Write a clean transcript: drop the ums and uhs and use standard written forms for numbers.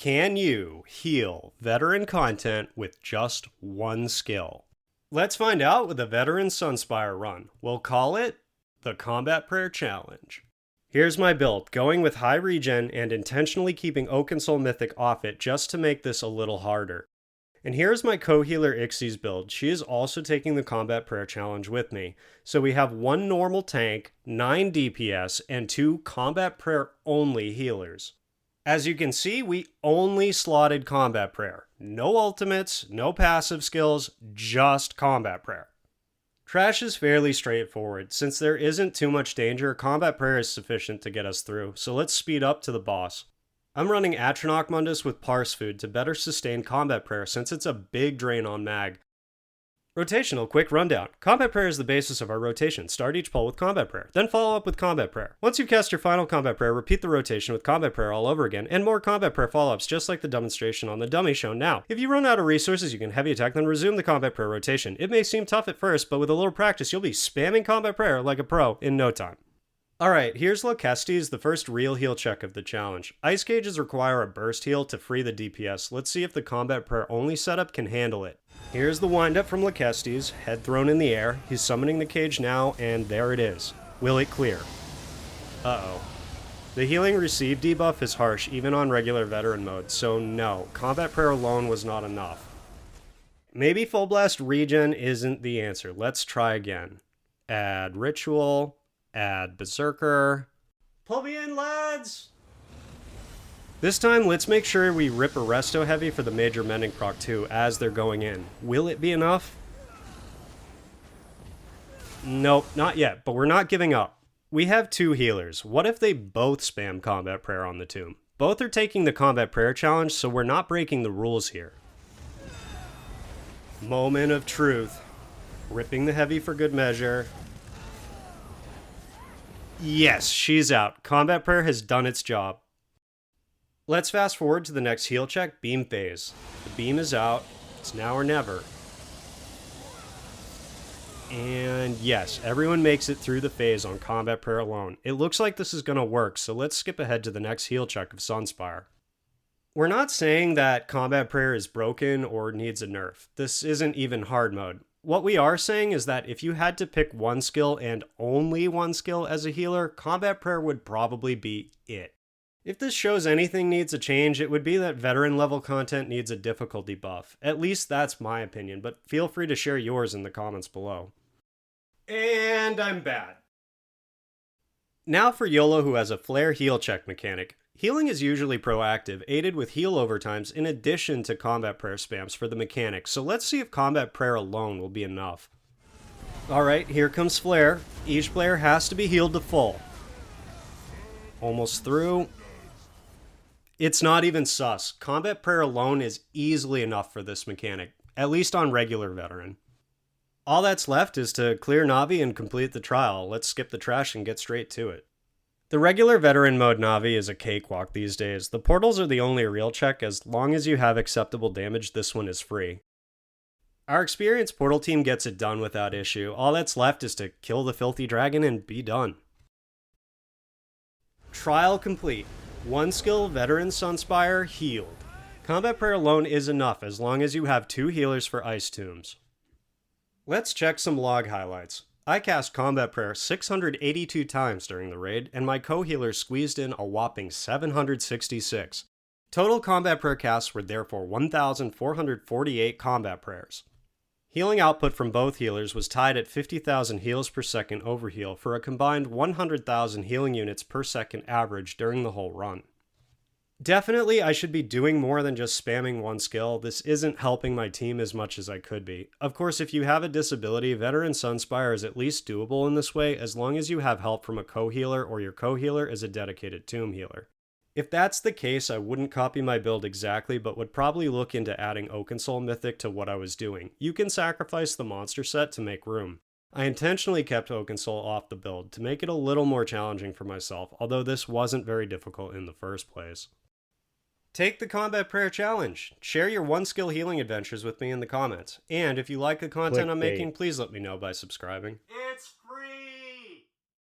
Can you heal veteran content with just one skill? Let's find out with a veteran Sunspire run. We'll call it the Combat Prayer Challenge. Here's my build, going with high regen and intentionally keeping Oak and Soul Mythic off it just to make this a little harder. And here's my co-healer Ixxy's build. She is also taking the Combat Prayer Challenge with me. So we have one normal tank, 9 DPS, and 2 Combat Prayer only healers. As you can see, we only slotted Combat Prayer. No ultimates, no passive skills, just Combat Prayer. Trash is fairly straightforward. Since there isn't too much danger, Combat Prayer is sufficient to get us through, so let's speed up to the boss. I'm running Yolnahkriin with Parse Food to better sustain Combat Prayer since it's a big drain on mag. Rotational quick rundown. Combat Prayer is the basis of our rotation. Start each pull with Combat Prayer, then follow up with Combat Prayer. Once you've cast your final Combat Prayer, repeat the rotation with Combat Prayer all over again, and more Combat Prayer follow-ups just like the demonstration on the dummy shown now. If you run out of resources, you can heavy attack, then resume the Combat Prayer rotation. It may seem tough at first, but with a little practice, you'll be spamming Combat Prayer like a pro in no time. Alright, here's Lokkestiiz, the first real heal check of the challenge. Ice Cages require a burst heal to free the DPS. Let's see if the Combat Prayer only setup can handle it. Here's the windup from Lokkestiiz, head thrown in the air. He's summoning the cage now, and there it is. Will it clear? Uh-oh. The healing received debuff is harsh even on regular veteran mode, so no, Combat Prayer alone was not enough. Maybe Full Blast Regen isn't the answer. Let's try again. Add Ritual, add Berserker. Pull me in, lads! This time, let's make sure we rip Arresto Heavy for the Major Mending proc too, as they're going in. Will it be enough? Nope, not yet, but we're not giving up. We have 2 healers. What if they both spam Combat Prayer on the tomb? Both are taking the Combat Prayer Challenge, so we're not breaking the rules here. Moment of truth. Ripping the Heavy for good measure. Yes, she's out. Combat Prayer has done its job. Let's fast forward to the next heal check, Beam Phase. The beam is out. It's now or never. And yes, everyone makes it through the phase on Combat Prayer alone. It looks like this is going to work, so let's skip ahead to the next heal check of Sunspire. We're not saying that Combat Prayer is broken or needs a nerf. This isn't even hard mode. What we are saying is that if you had to pick one skill and only one skill as a healer, Combat Prayer would probably be it. If this shows anything needs a change, it would be that veteran level content needs a difficulty buff. At least that's my opinion, but feel free to share yours in the comments below. And I'm bad. Now for YOLO, who has a flare heal check mechanic. Healing is usually proactive, aided with heal overtimes in addition to Combat Prayer spams for the mechanic, so let's see if Combat Prayer alone will be enough. Alright, here comes flare. Each player has to be healed to full. Almost through. It's not even sus. Combat Prayer alone is easily enough for this mechanic, at least on regular veteran. All that's left is to clear Na'Vi and complete the trial. Let's skip the trash and get straight to it. The regular veteran mode Na'Vi is a cakewalk these days. The portals are the only real check. As long as you have acceptable damage, this one is free. Our experienced portal team gets it done without issue. All that's left is to kill the filthy dragon and be done. Trial complete. One skill veteran Sunspire healed. Combat Prayer alone is enough as long as you have 2 healers for Ice Tombs. Let's check some log highlights. I cast Combat Prayer 682 times during the raid, and my co-healers squeezed in a whopping 766. Total Combat Prayer casts were therefore 1,448 Combat Prayers. Healing output from both healers was tied at 50,000 heals per second overheal for a combined 100,000 healing units per second average during the whole run. Definitely, I should be doing more than just spamming one skill. This isn't helping my team as much as I could be. Of course, if you have a disability, Veteran Sunspire is at least doable in this way as long as you have help from a co-healer or your co-healer is a dedicated tomb healer. If that's the case, I wouldn't copy my build exactly, but would probably look into adding Oak and Soul Mythic to what I was doing. You can sacrifice the monster set to make room. I intentionally kept Oak and Soul off the build to make it a little more challenging for myself, although this wasn't very difficult in the first place. Take the Combat Prayer Challenge. Share your one-skill healing adventures with me in the comments. And if you like the content I'm making, please let me know by subscribing. It's